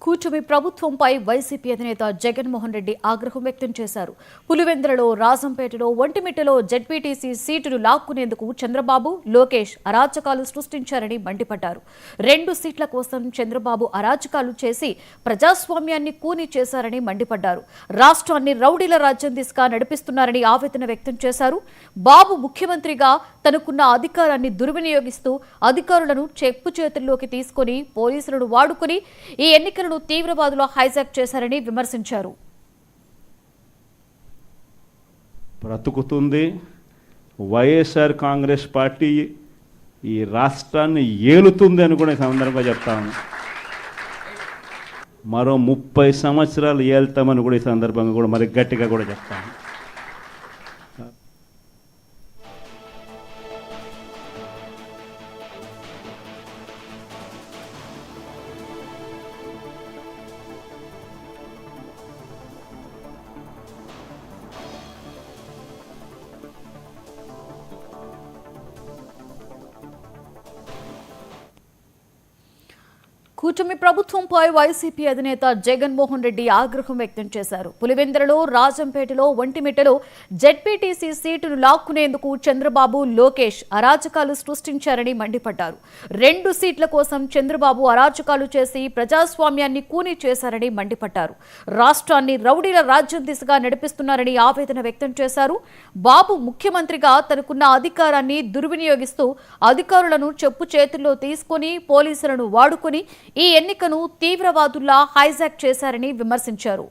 కూటమి ప్రభుత్వంపై వైసీపీ అధినేత జగన్మోహన్ రెడ్డి ఆగ్రహం వ్యక్తం చేశారు. పులివెందులలో, రాజంపేటలో, ఒంటిమిట్టలో జెడ్పీటీసీ సీటును లాక్కునేందుకు చంద్రబాబు, లోకేష్ అరాచకాలు సృష్టించారని మండిపడ్డారు. 2 సీట్ల కోసం చంద్రబాబు అరాచకాలు చేసి ప్రజాస్వామ్యాన్ని కూని చేశారని మండిపడ్డారు. రాష్ట్రాన్ని రౌడీల రాజ్యం దిశగా నడిపిస్తున్నారని ఆవేదన వ్యక్తం చేశారు. బాబు ముఖ్యమంత్రిగా తనకున్న అధికారాన్ని దుర్వినియోగిస్తూ అధికారులను చెప్పు చేతుల్లోకి తీసుకుని పోలీసులను వాడుకుని ఈ ఎన్నికలను తీవ్రవాదుల హైజాక్ చేశారని విమర్శించారు. బ్రతుకుతుంది వైఎస్ఆర్ కాంగ్రెస్ పార్టీ ఈ రాష్ట్రాన్ని ఏలుతుంది అని కూడా ఈ సందర్భంగా చెప్తాను. మరో 30 సంవత్సరాలు ఏళ్తామని కూడా ఈ సందర్భంగా కూడా మరి గట్టిగా కూడా చెప్తాను. కూటమి ప్రభుత్వంపై వైసీపీ అధినేత జగన్మోహన్ రెడ్డి ఆగ్రహం వ్యక్తం చేశారు. పులివెందులలో, రాజంపేటలో, ఒంటిమిట్టలో జెడ్పీటీసీ సీటును లాక్కునేందుకు చంద్రబాబు, లోకేష్ అరాచకాలు సృష్టించారని మండిపడ్డారు. 2 సీట్ల కోసం చంద్రబాబు అరాచకాలు చేసి ప్రజాస్వామ్యాన్ని కూని చేశారని మండిపడ్డారు. రాష్ట్రాన్ని రౌడీల రాజ్యం దిశగా నడిపిస్తున్నారని ఆవేదన వ్యక్తం చేశారు. బాబు ముఖ్యమంత్రిగా తనకున్న అధికారాన్ని దుర్వినియోగిస్తూ అధికారులను చెప్పు చేతుల్లో తీసుకుని పోలీసులను వాడుకుని ఈ ఎన్నికను తీవ్రవాదుల్లా హైజాక్ చేశారని విమర్శించారు.